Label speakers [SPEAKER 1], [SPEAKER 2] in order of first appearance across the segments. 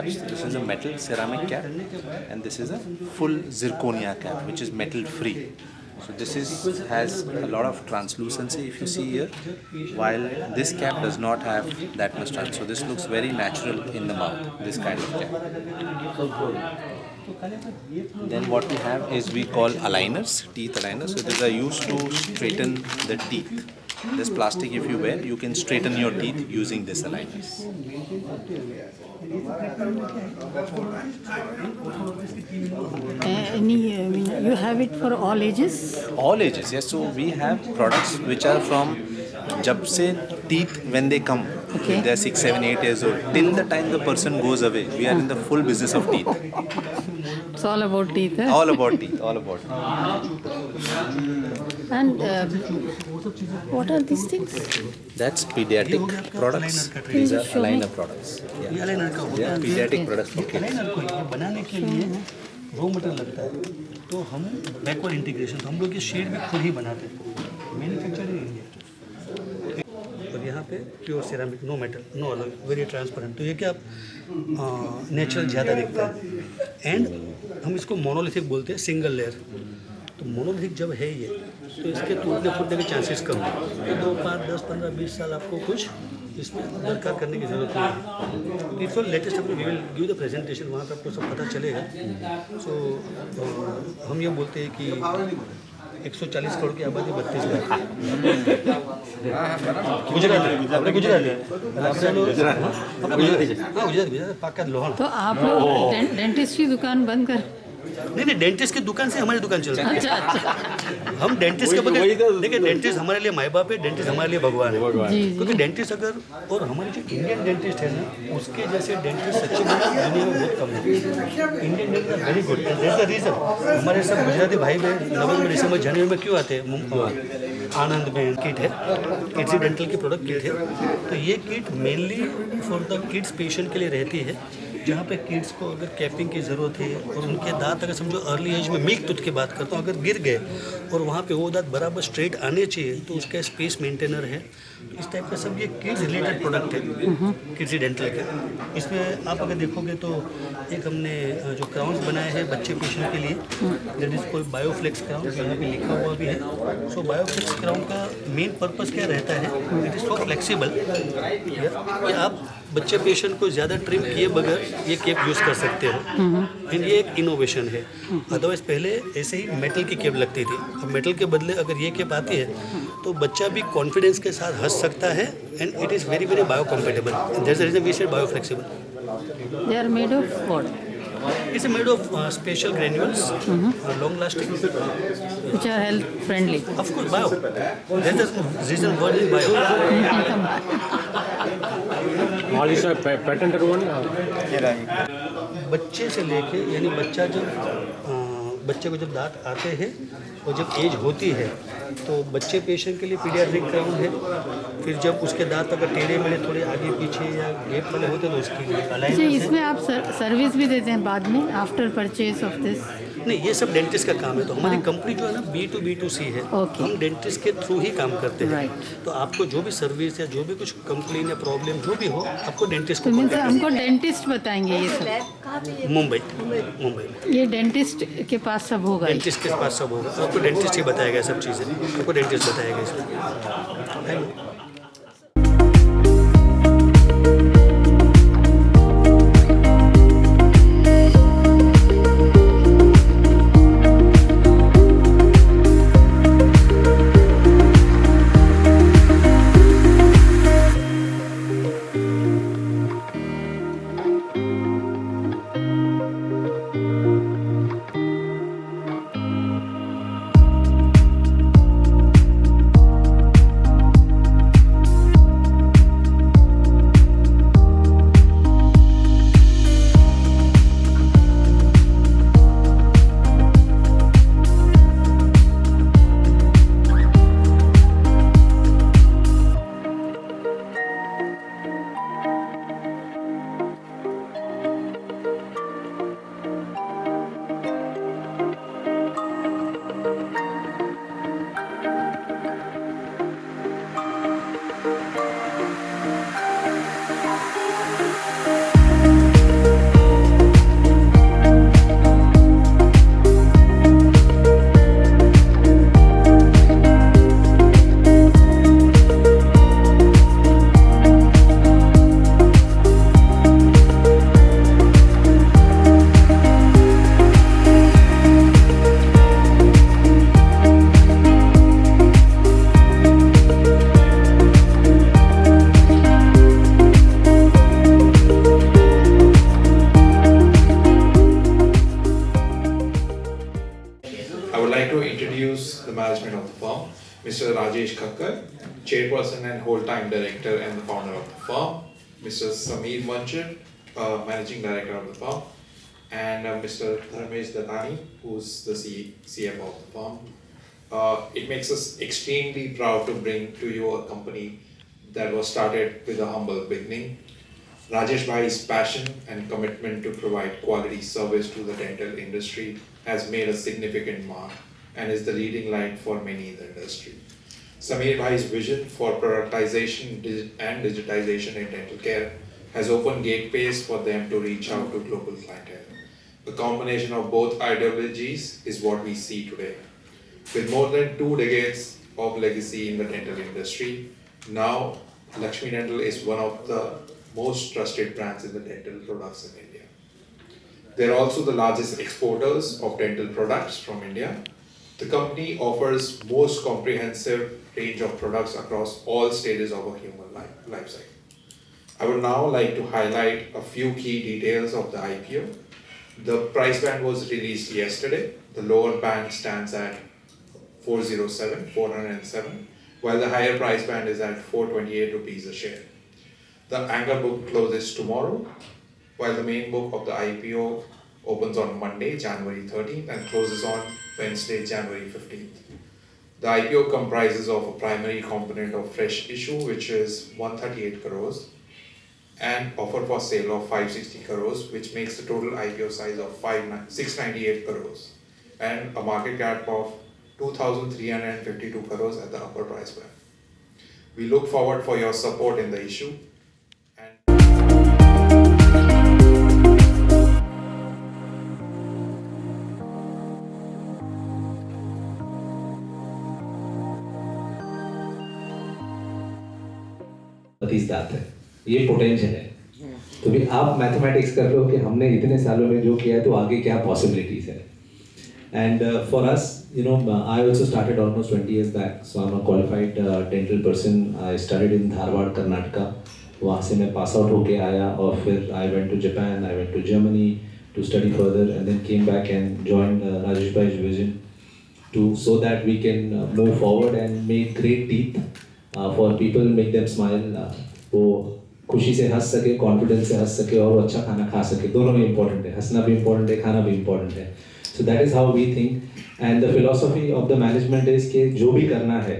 [SPEAKER 1] caps. This is a metal ceramic cap, and this is a full zirconia cap, which is metal free. So this has a lot of translucency, if you see here, while this cap does not have that much translucency. So this looks very natural in the mouth, this kind of cap. Then what we have is we call aligners, teeth aligners. So these are used to straighten the teeth. This plastic, if you wear, you can straighten your teeth using this aligners.
[SPEAKER 2] You have it for all ages?
[SPEAKER 1] All ages, yes. So we have products which are from jab se teeth when they come, when they are 6, 7, 8 years old, till the time the person goes away. We are in the full business of teeth.
[SPEAKER 2] It's all about teeth, eh?
[SPEAKER 1] All about teeth, all about teeth.
[SPEAKER 2] And what are these things?
[SPEAKER 1] That's pediatric products. These are aligner products.
[SPEAKER 3] ये aligner का
[SPEAKER 1] They are pediatric products for kids.
[SPEAKER 3] Aligner को ये बनाने के लिए raw material लगता है, तो हम बैकवर्ड इंटीग्रेशन, तो हम लोग ये शेड भी खुद ही बनाते हैं, मैन्युफैक्चरिंग इंडिया। और यहाँ पे pure ceramic, no metal, no अलग, वेरी ट्रांसपेरेंट। तो ये क्या नेचुरल ज़्यादा दिखता है। एंड हम इसको मोनोलिथिक बोलते हैं, सिंगल लेयर। तो मोनोलिथिक जब है ये, तो इसके टूटने फूटने के चांसेस कम है। तो 2, 5, 10, 15, 20 साल आपको कुछ इसमें दरकार करने की ज़रूरत नहीं है। It's all latest, we will give the presentation, वहाँ पर आपको सब पता चलेगा। सो हम ये बोलते हैं कि 140 करोड़ की आबादी 32 लाख। गुजरात पाका लोहान।
[SPEAKER 2] तो आप लोग डेंटिस्ट की दुकान बंद कर?
[SPEAKER 3] नहीं, डेंटिस्ट की दुकान से हमारी दुकान चल रही है।
[SPEAKER 2] अच्छा।
[SPEAKER 3] हम डेंटिस्ट के बगैर, देखिए डेंटिस्ट हमारे लिए माँ बाप है, डेंटिस्ट हमारे लिए भगवान है। क्योंकि डेंटिस्ट अगर, और हमारे जो इंडियन डेंटिस्ट है ना, उसके जैसे डेंटिस्ट सच्ची में दुनिया में बहुत कम है। Indian dentist are very good, that's the reason. हमारे सब गुजराती भाई बहन नवंबर दिसंबर जनवरी में क्यों आते हैं? आनंद में किट है, किड्स डेंटल की प्रोडक्ट किट है। तो ये kit mainly for the kids patient के लिए रहती है, जहाँ पे किड्स को अगर कैपिंग की ज़रूरत है और उनके दांत अगर समझो अर्ली एज में मिल्क टूथ की बात करता हूँ, अगर गिर गए और वहाँ पे वो दांत बराबर स्ट्रेट आने चाहिए, तो उसका स्पेस मेंटेनर है। इस टाइप का सब ये किड्स रिलेटेड प्रोडक्ट है, किड्स डेंटल के। इसमें आप अगर देखोगे तो एक हमने जो क्राउन्स बनाए हैं बच्चे पेशेंट के लिए, दैट इज़ कोई बायोफ्लेक्स क्राउन, यहाँ पे लिखा हुआ भी है। सो बायोफ्लेक्स क्राउन का मेन पर्पज़ क्या रहता है? इट इज़ सो फ्लेक्सिबल कि आप बच्चे पेशेंट को ज़्यादा ट्रिम किए बगैर ये केप यूज़ कर सकते हो। एंड ये एक इनोवेशन है। अदरवाइज़ पहले ऐसे ही मेटल की केप लगती थी, अब मेटल के बदले अगर ये केप आती है तो बच्चा भी कॉन्फिडेंस के साथ हंस सकता है। And it is very very biocompatible, that's the reason we said bioflexible.
[SPEAKER 2] They are made of what?
[SPEAKER 3] It's made of special granules, long lasting,
[SPEAKER 2] Which are health friendly.
[SPEAKER 3] of course bio. That's the reason word is bio.
[SPEAKER 4] All is a patented one.
[SPEAKER 3] बच्चे से लेके, यानी बच्चे को जब दांत आते हैं और जब एज होती है, तो बच्चे पेशेंट के लिए पीडियाट्रिक क्राउन है। फिर जब उसके दांत अगर टेढ़े मेढ़े थोड़े आगे पीछे या गैप वाले होते हैं तो उसके लिए
[SPEAKER 2] अच्छा,
[SPEAKER 3] अलाइनर है।
[SPEAKER 2] इसमें आप सर्विस भी देते हैं बाद में, आफ्टर परचेज ऑफ दिस?
[SPEAKER 3] नहीं, ये सब डेंटिस्ट का काम है। तो हमारी कंपनी जो है ना B2B2C है, हम डेंटिस्ट के थ्रू ही काम करते हैं। तो आपको जो भी सर्विस या जो भी कुछ कंप्लेन या प्रॉब्लम जो भी हो, आपको डेंटिस्ट
[SPEAKER 2] तो
[SPEAKER 3] को
[SPEAKER 2] मीन्स हमको डेंटिस्ट बताएंगे ये सब?
[SPEAKER 3] मुंबई
[SPEAKER 2] ये डेंटिस्ट के पास सब होगा?
[SPEAKER 3] डेंटिस्ट के पास सब होगा, आपको डेंटिस्ट ही बताएगा सब चीज़ें, आपको डेंटिस्ट बताएगा इसमें।
[SPEAKER 5] introduce the management of the firm. Mr. Rajesh Khakkar, Chairperson and Whole-Time Director and the founder of the firm. Mr. Sameer Manchar, Managing Director of the firm. And Mr. Dharmesh Datani, who's the CFO of the firm. It makes us extremely proud to bring to you a company that was started with a humble beginning. Rajesh Bhai's passion and commitment to provide quality service to the dental industry has made a significant mark and is the leading light for many in the industry. Sameer Bhai's vision for productization and digitization in dental care has opened gateways for them to reach out to global clientele. The combination of both ideologies is what we see today. With more than 2 decades of legacy in the dental industry, now Lakshmi Dental is one of the most trusted brands in the dental products in India. They're also the largest exporters of dental products from India. The company offers most comprehensive range of products across all stages of a human life cycle. I would now like to highlight a few key details of the IPO. The price band was released yesterday. The lower band stands at 407, while the higher price band is at 428 rupees a share. The anchor book closes tomorrow, while the main book of the IPO opens on Monday, January 13th and closes on Wednesday, January 15th. The IPO comprises of a primary component of fresh issue, which is 138 crores, and offer for sale of 560 crores, which makes the total IPO size of 698 crores, and a market cap of 2,352 crores at the upper price band. We look forward for your support in the issue.
[SPEAKER 6] दात है, ये potential है। तो भी आप mathematics कर लो कि हमने इतने सालों में जो किया है तो आगे क्या पॉसिबिलिटीज है। And for us, you know, I also started almost 20 years back. So I'm a qualified dental person. I studied in Dharwad, Karnataka. वहाँ से मैं pass out होके आया और फिर I went to Japan, I went to Germany to study further, and then came back and joined Rajesh Bhai's vision so that we can move forward and make great teeth for people, make them smile. वो खुशी से हंस सके, confidence से हंस सके और अच्छा खाना खा सके। दोनों में इम्पोर्टेंट है, हंसना भी इम्पोर्टेंट है, खाना भी इम्पोर्टेंट है। So that is how we think, and the philosophy of the management is कि जो भी करना है,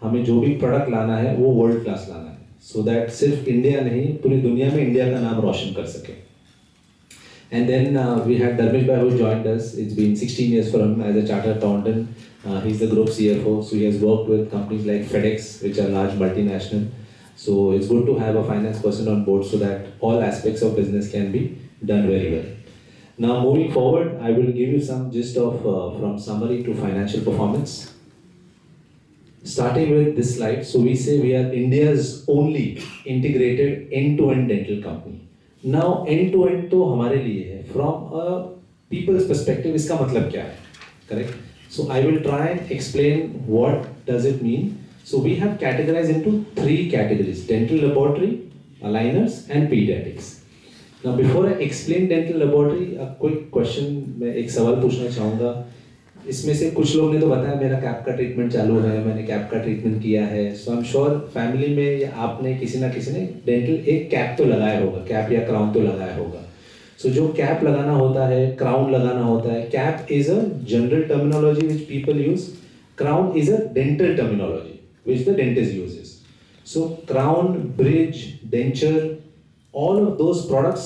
[SPEAKER 6] हमें जो भी प्रोडक्ट लाना है वो वर्ल्ड क्लास लाना है, so that सिर्फ इंडिया नहीं पूरी दुनिया में इंडिया का नाम रोशन कर सके। And then we had Dharmesh Bhai who joined us. It's been 16 years for him as a chartered accountant. He's the group CFO, so he has worked with companies like FedEx, which are large multinational. So it's good to have a finance person on board so that all aspects of business can be done very well. Now moving forward, I will give you some gist of from summary to financial performance. Starting with this slide, so we say we are India's only integrated end-to-end dental company. Now end-to-end तो हमारे लिए है. From a people's perspective, इसका मतलब क्या है? Correct? So I will try and explain what does it mean. So we have categorized into 3 categories: dental laboratory, aligners, and pediatrics. Now before I explain dental laboratory, a quick question, मैं एक सवाल पूछना चाहूँगा. इसमें से कुछ लोग ने तो बताया मेरा कैप का ट्रीटमेंट चालू है, मैंने कैप का ट्रीटमेंट किया है. सो आई एम श्योर फैमिली में या आपने किसी ना किसी ने डेंटल एक कैप तो लगाया होगा, कैप या क्राउन तो लगाया होगा. सो जो कैप लगाना होता है, क्राउन लगाना होता है. Cap is a general terminology which people use. Crown is a dental terminology which the dentist uses. So crown, bridge, denture, all of those products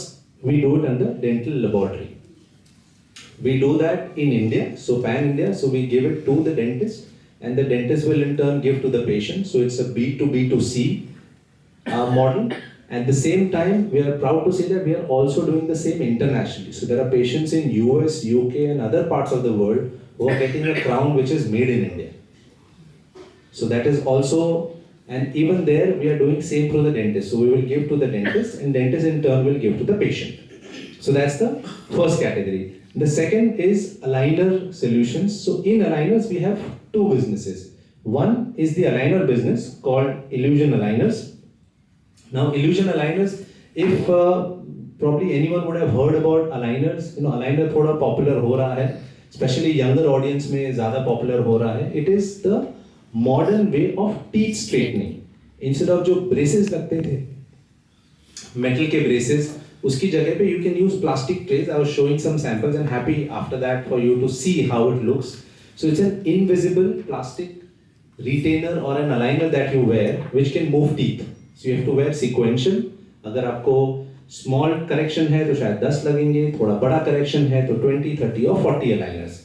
[SPEAKER 6] we do it under dental laboratory. We do that in India, so pan India, so we give it to the dentist and the dentist will in turn give to the patient. So it's a B2B2C model. At the same time, we are proud to say that we are also doing the same internationally. So there are patients in US, UK and other parts of the world who are getting a crown which is made in India. So that is also, and even there we are doing same through the dentist. So we will give to the dentist and dentist in turn will give to the patient. So that's the first category. The second is aligner solutions. So in aligners we have 2 businesses. One is the aligner business called Illusion Aligners. Now Illusion Aligners, if probably anyone would have heard about aligners, you know aligner थोड़ा popular हो रहा है. Specially younger audience में ज़्यादा popular हो रहा है. It is the modern way of teeth straightening. Instead of जो ब्रेसेस लगते थे, मेटल के ब्रेसेस, उसकी जगह पे you can use plastic trays. I was showing some samples and happy after that for you to see how it looks. So it's an invisible plastic retainer or an aligner that you wear which can move teeth. So you have to wear sequential. अगर आपको small correction है तो शायद 10 लगेंगे, थोड़ा बड़ा correction है तो 20, 30 or 40 aligners.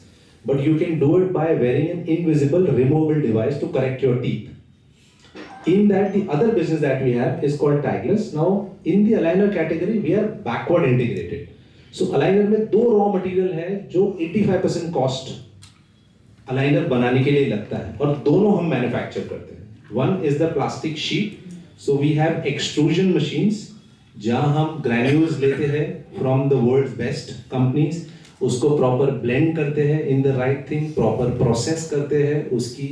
[SPEAKER 6] But you can do it by wearing an invisible removable device to correct your teeth. In that, the other business that we have is called Tigeless. Now, in the aligner category, we are backward integrated. So aligner में दो raw material है जो 85% cost aligner बनाने के लिए लगता है, और दोनों हम मैन्युफैक्चर करते हैं. One is the plastic sheet. So we have extrusion machines जहां हम ग्रैन्यूल्स लेते हैं from the world's best companies, उसको प्रॉपर ब्लेंड करते हैं in the right thing, proper process करते हैं, उसकी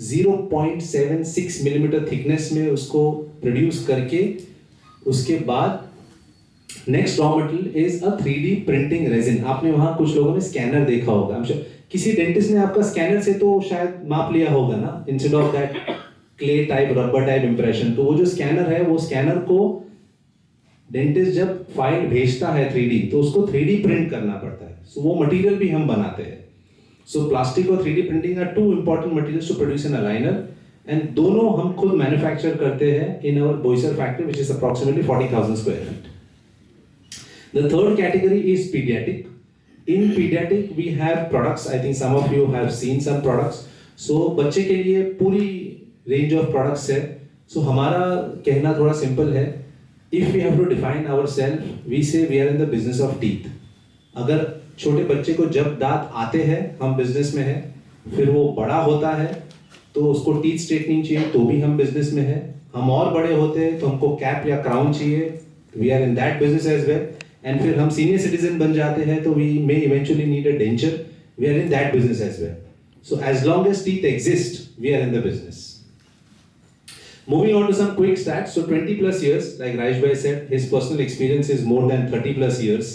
[SPEAKER 6] 0.76 मिलीमीटर थिकनेस में उसको प्रोड्यूस करके उसके बाद next raw material is a 3D printing resin. आपने वहां कुछ लोगों ने स्कैनर देखा होगा. किसी डेंटिस्ट ने आपका स्कैनर से तो शायद माप लिया होगा ना, instead of that clay type rubber type impression. तो वो जो स्कैनर है, वो स्कैनर को डेंटिस्ट जब फाइल भेजता है 3D, तो उसको 3D प्रिंट करना पड़ता है. सो वो मटेरियल भी हम बनाते हैं. सो प्लास्टिक और 3D printing are two important materials to produce an aligner, and दोनों हम खुद मैन्युफैक्चर करते हैं in our Boisar factory which is approximately 40,000 square feet. The third category is pediatric. In pediatric we have products. I think some of you have seen some products. So बच्चे के लिए पूरी range of products है. So हमारा कहना थोड़ा simple है. If we have to define ourselves, we say we are in the business of teeth. अगर छोटे बच्चे को जब दांत आते हैं, हम business में हैं. फिर वो बड़ा होता है तो उसको teeth straightening चाहिए, तो भी हम business में हैं. हम और बड़े होते हैं तो हमको cap या crown चाहिए. We are in that business as well. And फिर हम सीनियर सिटीजन बन जाते हैं तो we may eventually need a denture. We are in that business as well. So as long as teeth exist, we are in the business. Moving on to some quick stats. So 20 plus years, like Rajesh Bhai said, his personal experience is more than 30 plus years.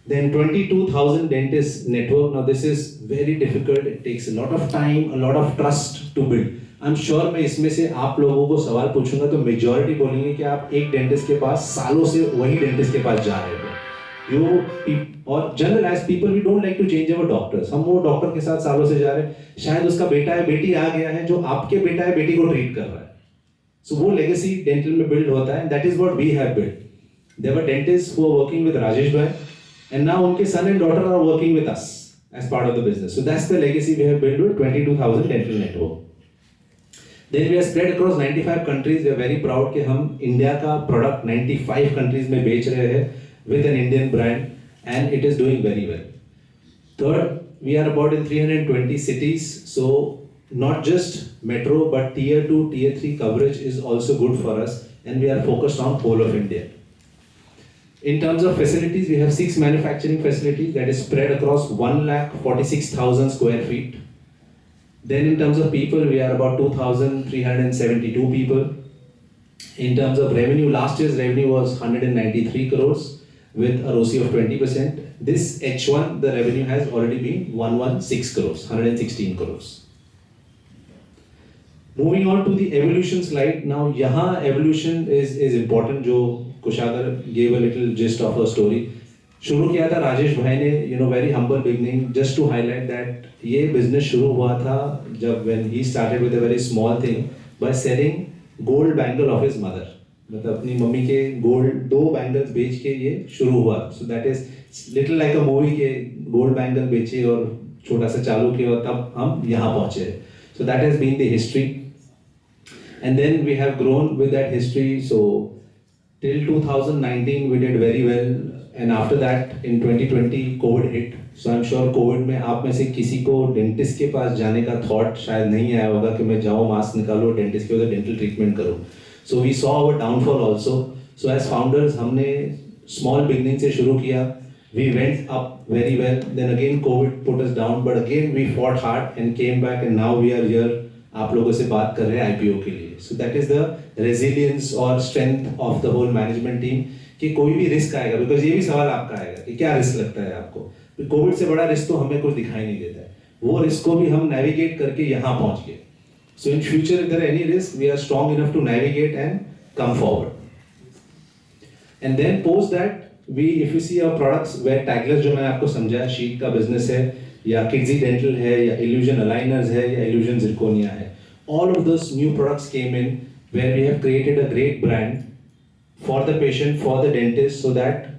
[SPEAKER 6] Then 22,000 dentist network. Now this is very difficult. It takes a lot of time, a lot of trust to build. I'm sure मैं इसमें से आप लोगों को सवाल पूछूंगा तो majority बोलेंगे कि आप एक डेंटिस्ट के पास सालों से वही डेंटिस्ट के पास जा रहे हो. और general age people we don't like to change our doctors. हम वो डॉक्टर के साथ सालों से जा रहे हैं, शायद उसका बेटा है बेटी आ गया है जो आपके बेटा है बेटी को ट्रीट कर रहा है. सो वो लेगेसी डेंटल में बिल्ड होता है. That is what we have build. There were dentist who are working with Rajesh bhai, and now उनके son and daughter are working with us as part of the business. So that's the legacy we have build with 22,000 dental network. Then we are spread across 95 countries. We are very proud कि हम India का product 95 countries में बेच रहे हैं with an Indian brand, and it is doing very well. Third, we are about in 320 cities. So not just metro but tier 2, tier 3 coverage is also good for us, and we are focused on whole of India. In terms of facilities, we have 6 manufacturing facilities that is spread across 1,46,000 square feet. Then in terms of people, we are about 2,372 people. In terms of revenue, last year's revenue was 193 crores with a ROCE of 20%. This H1, the revenue has already been 116 crores, 116 crores. Moving on to the evolution slide. Now, यहाँ evolution is important. जो Kushagra gave a little gist of her story. शुरू किया था राजेश भाई ने, very humble beginning. Just to highlight that ये business शुरू हुआ था जब when he started with a very small thing by selling gold bangle of his mother. मतलब अपनी मम्मी के गोल्ड 2 बैंगल्स बेच के ये शुरू हुआ. सो that is little like a movie के गोल्ड बैंगल बेचे और छोटा सा चालू किया और तब हम यहाँ पहुँचे. So that has been the history, and then we have grown with that history. So till 2019 we did very well, and after that in 2020 COVID hit. So I'm sure COVID में आप में से किसी को डेंटिस्ट के पास जाने का thought शायद नहीं आया होगा कि मैं जाऊँ मास्क निकालो डेंटिस्ट के उधर डेंटल ट्रीटमेंट करूँ. So we saw our downfall also. So as founders हमने small beginning से शुरू किया. We went up very well. Then again COVID put us down, but again we fought hard and came back, and now we are here. आप लोगों से बात कर रहे हैं IPO के लिए. So that is the resilience or strength of the whole management team. कि कोई भी रिस्क आएगा, बिकॉज ये भी सवाल आपका आएगा कि क्या रिस्क लगता है आपको. कोविड से बड़ा रिस्क तो हमें कुछ दिखाई नहीं देता है, वो रिस्क को भी हम नेविगेट करके यहाँ पहुँच गए. So in future, if there are any risk, we are strong enough to navigate and come forward. And then post that, if you see our products, where Tagless जो मैंने आपको समझाया, शीट का बिजनेस है, या Kidsy Dental है, या Illusion Aligners है, या Illusion Zirconia है, all of those new products came in where we have created a great brand for the patient, for the dentist, so that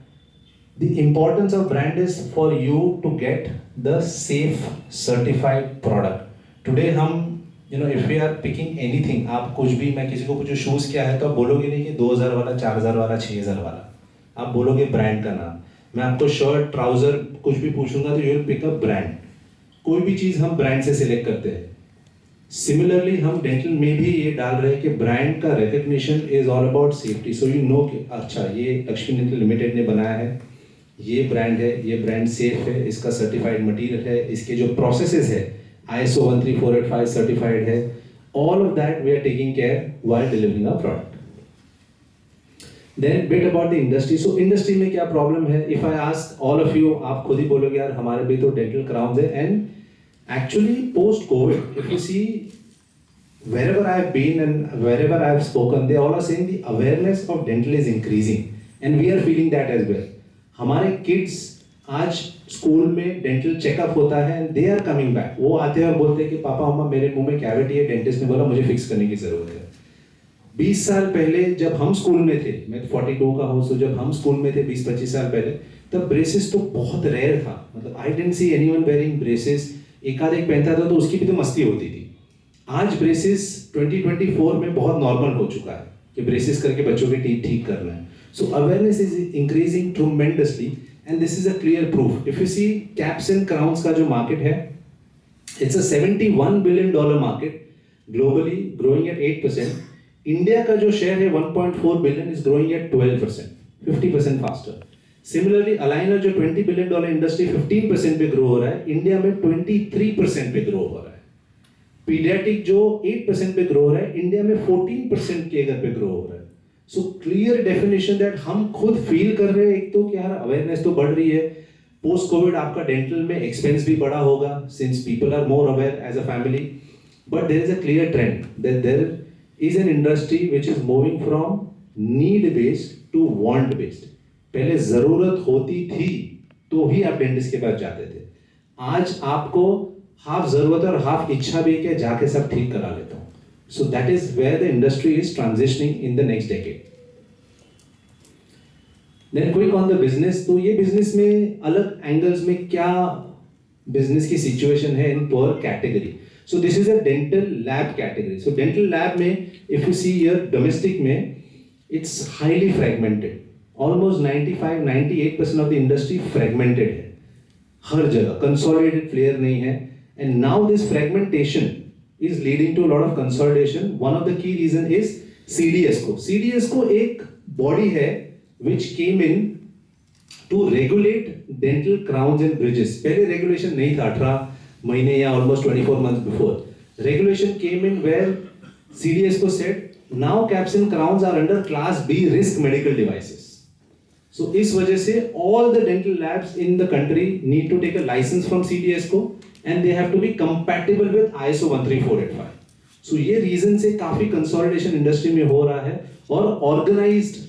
[SPEAKER 6] the importance of brand is for you to get the safe certified product. Today हम if we are picking anything, आप कुछ भी, मैं किसी को पूछूं shoes क्या है तो आप बोलोगे नहीं कि 2000 वाला, 4000 वाला, 6000 वाला, आप बोलोगे ब्रांड का नाम. मैं आपको शर्ट, ट्राउज़र कुछ भी पूछूंगा तो you will pick up brand. कोई भी चीज़ हम ब्रांड से सिलेक्ट करते हैं. सिमिलरली हम डेंटल में भी ये डाल रहे हैं कि ब्रांड का recognition is all about safety. So you know कि अच्छा ये लक्ष्मी डेंटल लिमिटेड ने बनाया है, ये ब्रांड है, ये ब्रांड सेफ है, इसका सर्टिफाइड मटीरियल है, इसके जो प्रोसेसेस है ISO 13485 certified है. All of that we are taking care while delivering our product. Then bit about the industry. So industry में क्या problem है? If I ask all of you, आप खुद ही बोलोगे यार हमारे भी तो dental crowns है. And actually post COVID, if you see wherever I have been and wherever I have spoken, they all are saying the awareness of dental is increasing, and we are feeling that as well. हमारे kids आज school में dental checkup होता है and they are coming back. वो आते हैं और बोलते हैं कि पापा मम्मा मेरे मुंह में कैविटी है, डेंटिस्ट ने बोला मुझे फिक्स करने की जरूरत है. 20 साल पहले जब हम स्कूल में थे, मैं 42 का हूँ, तो जब हम स्कूल में थे 20-25 साल पहले, तब ब्रेसेस तो बहुत रेयर था. मतलब I didn't see anyone wearing braces. एक पहनता था तो उसकी भी तो मस्ती होती थी. आज ब्रेसेस 2024 में बहुत नॉर्मल हो चुका है कि ब्रेसेस करके बच्चों के टीथ ठीक करना है. So awareness is increasing tremendously. And this is a clear proof. If you see caps and crowns का जो market है, it's a $71 billion market globally, growing at 8%. India का जो share है 1.4 billion is growing at 12%, 50% faster. Similarly, aligner जो $20 billion industry 15% पे grow हो रहा है, India में 23% पे grow हो रहा है. Pediatric जो 8% पे grow हो रहा है, India में 14% के अगर पे grow हो रहा है. सो क्लियर डेफिनेशन दैट हम खुद फील कर रहे हैं. एक तो क्या अवेयरनेस तो बढ़ रही है. पोस्ट कोविड आपका डेंटल में एक्सपेंस भी बढ़ा होगा since people are more aware as a family. But there is a clear trend that there is an industry which is moving from need based to want based. पहले जरूरत होती थी तो ही आप डेंटिस्ट के पास जाते थे. आज आपको हाफ जरूरत और हाफ इच्छा भी है कि जाके सब ठीक करा लेता हूँ. So that is where the industry is transitioning in the next decade. Then quick on the business. तो ये business में अलग angles में क्या business की situation है in per category. So this is a dental lab category. So dental lab में if you see here domestic में it's highly fragmented. Almost 95-98% of the industry fragmented है. हर जगह consolidated player नहीं है. And now this fragmentation is leading to a lot of consolidation. One of the key reason is CDSCO. CDSCO एक body है which came in to regulate dental crowns and bridges. पहले regulation नहीं था 18 महीने या almost 24 months before. Regulation came in where CDSCO said now caps and crowns are under class B risk medical devices. So इस वजह से all the dental labs in the country need to take a license from CDSCO. And they have to be compatible with ISO 13485. So ये reason से काफी consolidation industry में हो रहा है और organized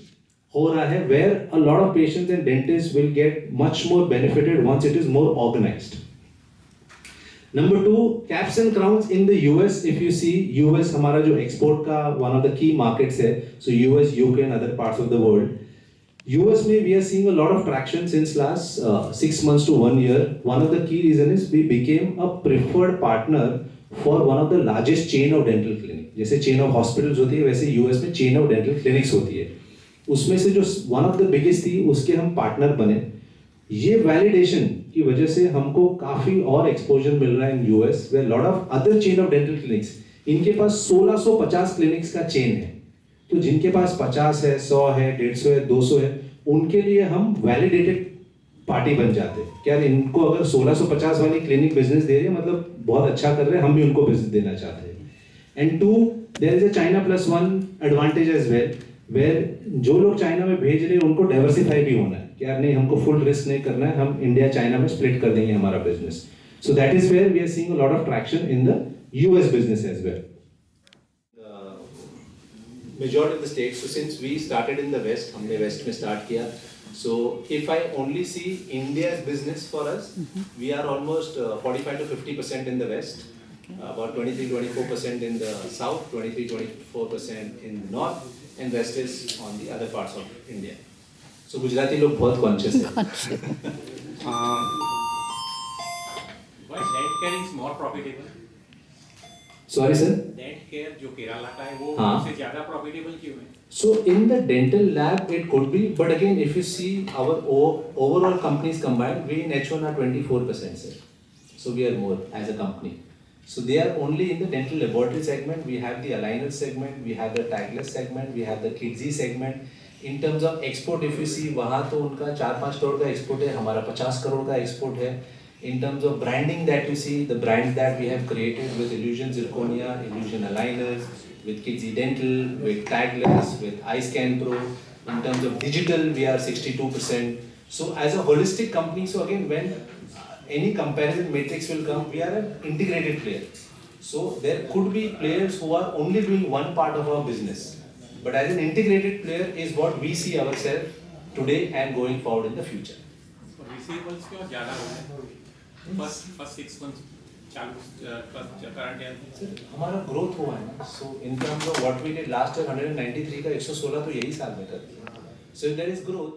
[SPEAKER 6] हो रहा है where a lot of patients and dentists will get much more benefited once it is more organized. Number 2, caps and crowns in the US. If you see US हमारा जो export का one of the key markets है. So US, UK and other parts of the world. US में we are seeing a lot of traction since last 6 months to 1 year. One of the key reasons is we became a preferred partner for one of the largest chain of dental clinic. जैसे chain of hospitals होती है वैसे US में chain of dental clinics होती है. उसमें से जो one of the biggest थी उसके हम partner बने. ये validation की वजह से हमको काफी और exposure मिल रहा है in US where lot of other chain of dental clinics. इनके पास 1650 clinics का chain है. तो जिनके पास 50 है, 100 है, 150 है, 200 है, उनके लिए हम वैलिडेटेड पार्टी बन जाते हैं. क्या इनको अगर 1650 वाली क्लिनिक बिजनेस दे रही है मतलब बहुत अच्छा कर रहे हैं, हम भी उनको बिजनेस देना चाहते हैं. And 2, there is a China+1 advantage as well. Where जो लोग चाइना में भेज रहे हैं उनको डाइवर्सिफाई भी होना है कि यार नहीं, हमको फुल रिस्क नहीं करना है, हम इंडिया चाइना में स्प्लिट कर देंगे हमारा business. So that is where we are seeing a lot of traction in the US business as well. Majority of the states, so since we started in the west, हमने west में start किया. So if I only see India's business for us, we are almost 45 to 50% in the west, about 23-24% in the south, 23-24% in the north, and rest is on the other parts of India. So Gujarati लोग बहुत conscious हैं.
[SPEAKER 7] Why net care is more profitable?
[SPEAKER 6] Sorry sir.
[SPEAKER 7] Net care जो केरला का है वो
[SPEAKER 6] हाँ.
[SPEAKER 7] उससे ज़्यादा profitable क्यों है?
[SPEAKER 6] So in the dental lab it could be, but again if you see our overall companies combined, we in H1 are 24%, sir. So we are more as a company. So they are only in the dental laboratory segment. We have the aligner segment, we have the tagless segment, we have the kidsy segment. In terms of export, if you see वहाँ तो उनका 4-5 करोड़ का export है, हमारा 50 करोड़ का export है. In terms of branding that you see, the brands that we have created with Illusion Zirconia, Illusion Aligners, with Kidsy Dental, with Tagless, with iScan Pro. In terms of digital, we are 62%. So as a holistic company, so again, when any comparison matrix will come, we are an integrated player. So there could be players who are only doing one part of our business. But as an integrated player is what we see ourselves today and going forward in the future.
[SPEAKER 7] Receivables क्यों ज़्यादा हो गए? First 6 months current year.
[SPEAKER 6] Sir, हमारा growth हुआ है ना. So in terms of what we did last year, 193 का 116 तो यही साल में कर दिया. So there is growth.